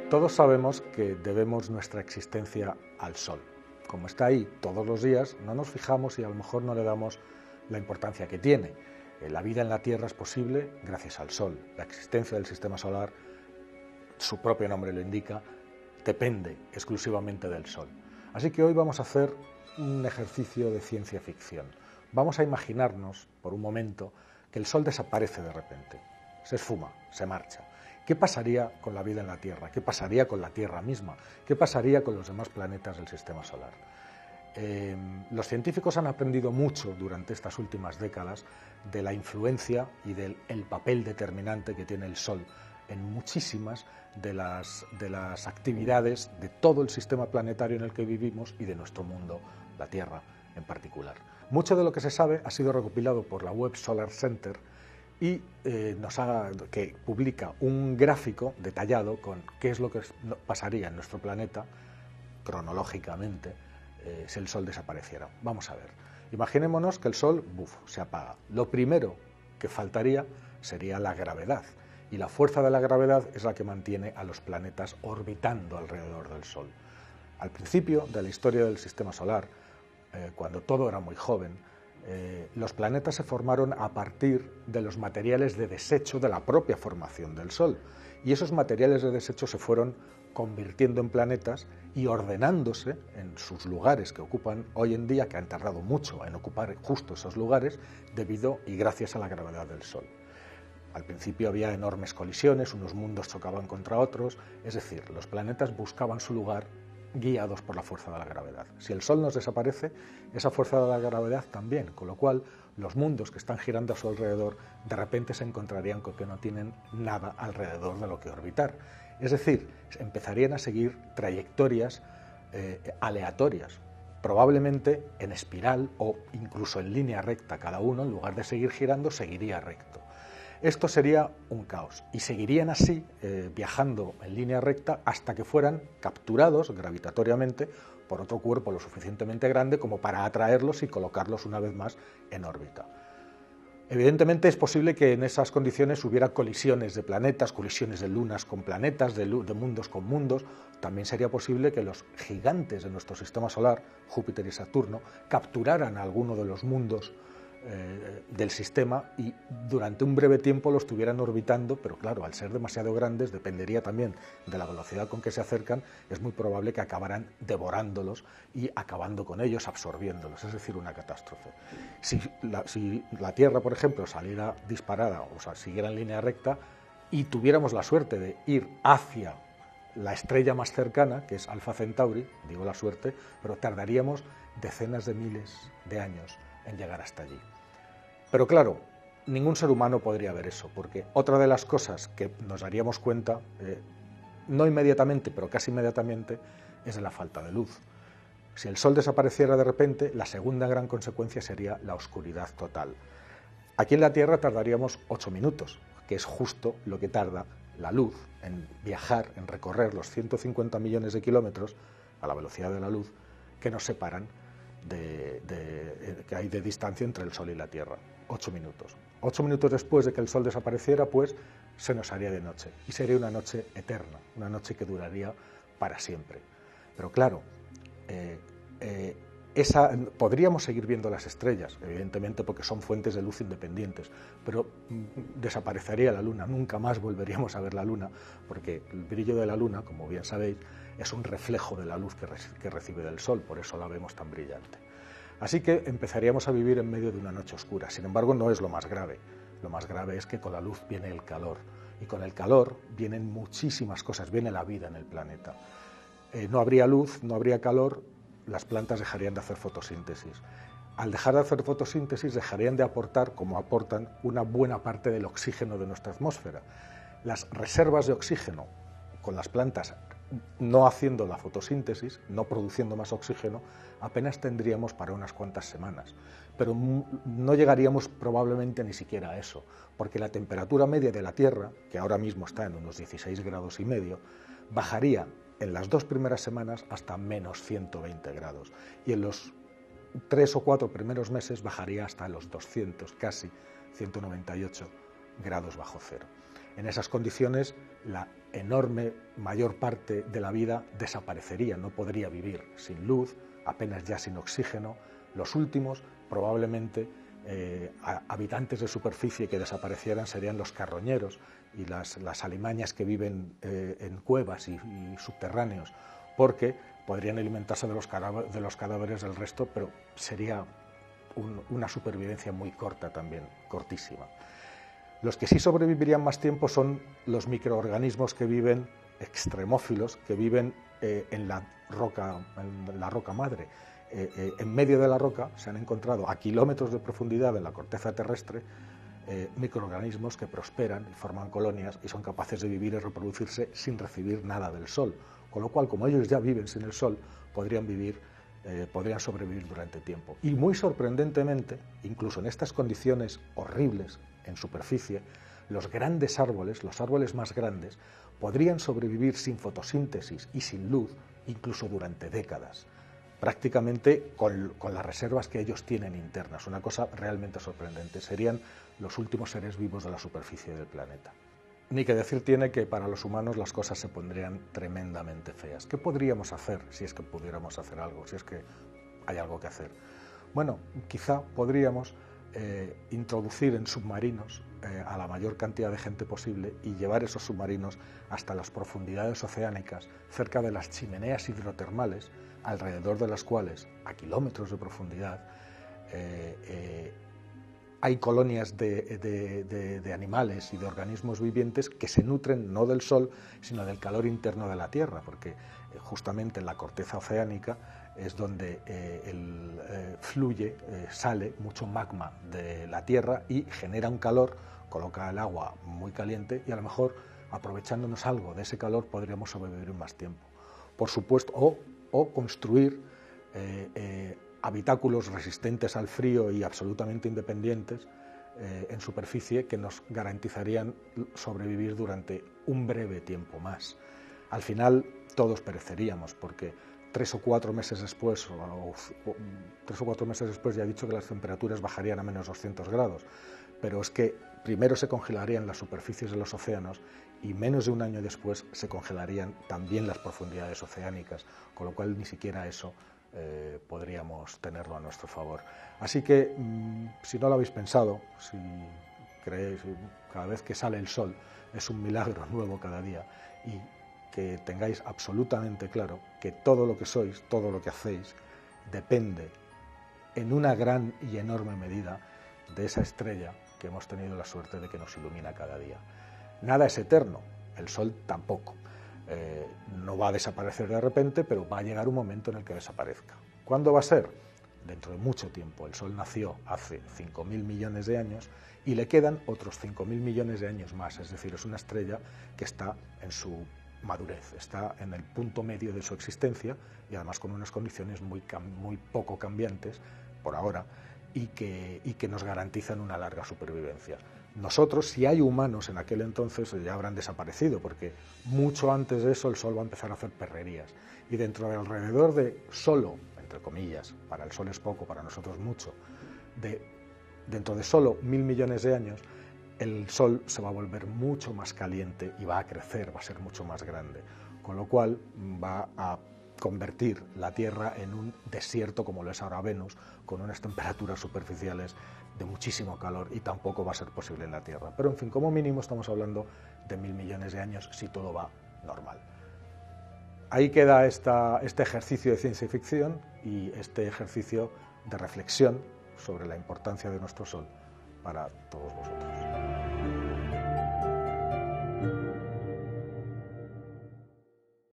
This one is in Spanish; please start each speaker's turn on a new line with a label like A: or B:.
A: Todos sabemos que debemos nuestra existencia al Sol. Como está ahí todos los días, no nos fijamos y a lo mejor no le damos la importancia que tiene. La vida en la Tierra es posible gracias al Sol. La existencia del Sistema Solar, su propio nombre lo indica, depende exclusivamente del Sol. Así que hoy vamos a hacer un ejercicio de ciencia ficción. Vamos a imaginarnos por un momento que el Sol desaparece de repente, se esfuma, se marcha. ¿Qué pasaría con la vida en la Tierra? ¿Qué pasaría con la Tierra misma? ¿Qué pasaría con los demás planetas del Sistema Solar? Los científicos han aprendido mucho durante estas últimas décadas de la influencia y del papel determinante que tiene el Sol en muchísimas de las actividades de todo el sistema planetario en el que vivimos y de nuestro mundo, la Tierra en particular. Mucho de lo que se sabe ha sido recopilado por la web Solar Center y que publica un gráfico detallado con qué es lo que pasaría en nuestro planeta cronológicamente si el Sol desapareciera. Vamos a ver. Imaginémonos que el Sol se apaga. Lo primero que faltaría sería la gravedad, y la fuerza de la gravedad es la que mantiene a los planetas orbitando alrededor del Sol. Al principio de la historia del Sistema Solar, cuando todo era muy joven, los planetas se formaron a partir de los materiales de desecho de la propia formación del Sol, y esos materiales de desecho se fueron convirtiendo en planetas y ordenándose en sus lugares que ocupan hoy en día, que han tardado mucho en ocupar justo esos lugares debido y gracias a la gravedad del Sol. Al principio había enormes colisiones, unos mundos chocaban contra otros, es decir, los planetas buscaban su lugar guiados por la fuerza de la gravedad. Si el Sol nos desaparece, esa fuerza de la gravedad también, con lo cual los mundos que están girando a su alrededor de repente se encontrarían con que no tienen nada alrededor de lo que orbitar. Es decir, empezarían a seguir trayectorias aleatorias, probablemente en espiral o incluso en línea recta. Cada uno, en lugar de seguir girando, seguiría recto. Esto sería un caos y seguirían así viajando en línea recta hasta que fueran capturados gravitatoriamente por otro cuerpo lo suficientemente grande como para atraerlos y colocarlos una vez más en órbita. Evidentemente es posible que en esas condiciones hubiera colisiones de planetas, colisiones de lunas con planetas, de mundos con mundos. También sería posible que los gigantes de nuestro sistema solar, Júpiter y Saturno, capturaran a alguno de los mundos del sistema y durante un breve tiempo los estuvieran orbitando, pero claro, al ser demasiado grandes, dependería también de la velocidad con que se acercan, es muy probable que acabaran devorándolos y acabando con ellos, absorbiéndolos, es decir, una catástrofe. Si la Tierra, por ejemplo, saliera disparada, o sea, siguiera en línea recta y tuviéramos la suerte de ir hacia la estrella más cercana, que es Alfa Centauri, digo la suerte, pero tardaríamos decenas de miles de años en llegar hasta allí. Pero claro, ningún ser humano podría ver eso, porque otra de las cosas que nos daríamos cuenta, no inmediatamente, pero casi inmediatamente, es de la falta de luz. Si el Sol desapareciera de repente, la segunda gran consecuencia sería la oscuridad total. Aquí en la Tierra tardaríamos 8 minutos, que es justo lo que tarda la luz en viajar, en recorrer los 150 millones de kilómetros a la velocidad de la luz que nos separan que hay de distancia entre el Sol y la Tierra. 8 minutos. 8 minutos después de que el Sol desapareciera, pues se nos haría de noche. Y sería una noche eterna, una noche que duraría para siempre. Pero claro, podríamos seguir viendo las estrellas, evidentemente porque son fuentes de luz independientes, pero desaparecería la Luna, nunca más volveríamos a ver la Luna, porque el brillo de la Luna, como bien sabéis, es un reflejo de la luz que recibe del Sol, por eso la vemos tan brillante. Así que empezaríamos a vivir en medio de una noche oscura. Sin embargo, no es lo más grave. Lo más grave es que con la luz viene el calor, y con el calor vienen muchísimas cosas, viene la vida en el planeta. No habría luz, no habría calor, las plantas dejarían de hacer fotosíntesis. Al dejar de hacer fotosíntesis, dejarían de aportar, como aportan, una buena parte del oxígeno de nuestra atmósfera. Las reservas de oxígeno con las plantas no haciendo la fotosíntesis, no produciendo más oxígeno, apenas tendríamos para unas cuantas semanas. Pero no llegaríamos probablemente ni siquiera a eso, porque la temperatura media de la Tierra, que ahora mismo está en unos 16,5 grados, bajaría en las 2 primeras semanas hasta menos 120 grados. Y en los 3 o 4 primeros meses bajaría hasta los 200, casi 198 grados bajo cero. En esas condiciones, la enorme mayor parte de la vida desaparecería, no podría vivir sin luz, apenas ya sin oxígeno. Los últimos, probablemente, habitantes de superficie que desaparecieran serían los carroñeros y las alimañas que viven en cuevas y subterráneos, porque podrían alimentarse de los cadáveres del resto, pero sería una supervivencia muy corta también, cortísima. Los que sí sobrevivirían más tiempo son los microorganismos que viven, extremófilos, que viven en la roca madre. En medio de la roca se han encontrado a kilómetros de profundidad en la corteza terrestre microorganismos que prosperan y forman colonias y son capaces de vivir y reproducirse sin recibir nada del sol, con lo cual, como ellos ya viven sin el sol, podrían sobrevivir durante tiempo. Y muy sorprendentemente, incluso en estas condiciones horribles en superficie, los grandes árboles, los árboles más grandes, podrían sobrevivir sin fotosíntesis y sin luz incluso durante décadas, prácticamente con las reservas que ellos tienen internas, una cosa realmente sorprendente. Serían los últimos seres vivos de la superficie del planeta. Ni que decir tiene que para los humanos las cosas se pondrían tremendamente feas. ¿Qué podríamos hacer si es que pudiéramos hacer algo, si es que hay algo que hacer? Bueno, quizá podríamos introducir en submarinos a la mayor cantidad de gente posible y llevar esos submarinos hasta las profundidades oceánicas, cerca de las chimeneas hidrotermales, alrededor de las cuales, a kilómetros de profundidad, hay colonias de animales y de organismos vivientes que se nutren no del sol, sino del calor interno de la Tierra, porque justamente en la corteza oceánica es donde sale mucho magma de la Tierra y genera un calor, coloca el agua muy caliente y a lo mejor, aprovechándonos algo de ese calor, podríamos sobrevivir más tiempo. Por supuesto, o construir habitáculos resistentes al frío y absolutamente independientes en superficie que nos garantizarían sobrevivir durante un breve tiempo más. Al final todos pereceríamos porque 3 o 4 meses después ya he dicho que las temperaturas bajarían a menos 200 grados, pero es que primero se congelarían las superficies de los océanos y menos de un año después se congelarían también las profundidades oceánicas, con lo cual ni siquiera eso podríamos tenerlo a nuestro favor. Así que, si no lo habéis pensado, si creéis cada vez que sale el sol es un milagro nuevo cada día, y que tengáis absolutamente claro que todo lo que sois, todo lo que hacéis, depende en una gran y enorme medida de esa estrella que hemos tenido la suerte de que nos ilumina cada día. Nada es eterno, el sol tampoco. No va a desaparecer de repente, pero va a llegar un momento en el que desaparezca. ¿Cuándo va a ser? Dentro de mucho tiempo. El Sol nació hace 5.000 millones de años y le quedan otros 5.000 millones de años más. Es decir, es una estrella que está en su madurez, está en el punto medio de su existencia y además con unas condiciones muy poco cambiantes por ahora y que nos garantizan una larga supervivencia. Nosotros, si hay humanos en aquel entonces, ya habrán desaparecido, porque mucho antes de eso el Sol va a empezar a hacer perrerías. Y dentro de alrededor de solo, entre comillas, para el Sol es poco, para nosotros mucho, dentro de solo 1.000 millones de años, el Sol se va a volver mucho más caliente y va a crecer, va a ser mucho más grande. Con lo cual va a convertir la Tierra en un desierto como lo es ahora Venus, con unas temperaturas superficiales de muchísimo calor, y tampoco va a ser posible en la Tierra. Pero en fin, como mínimo estamos hablando de 1.000 millones de años si todo va normal. Ahí queda este ejercicio de ciencia ficción y este ejercicio de reflexión sobre la importancia de nuestro Sol para todos vosotros.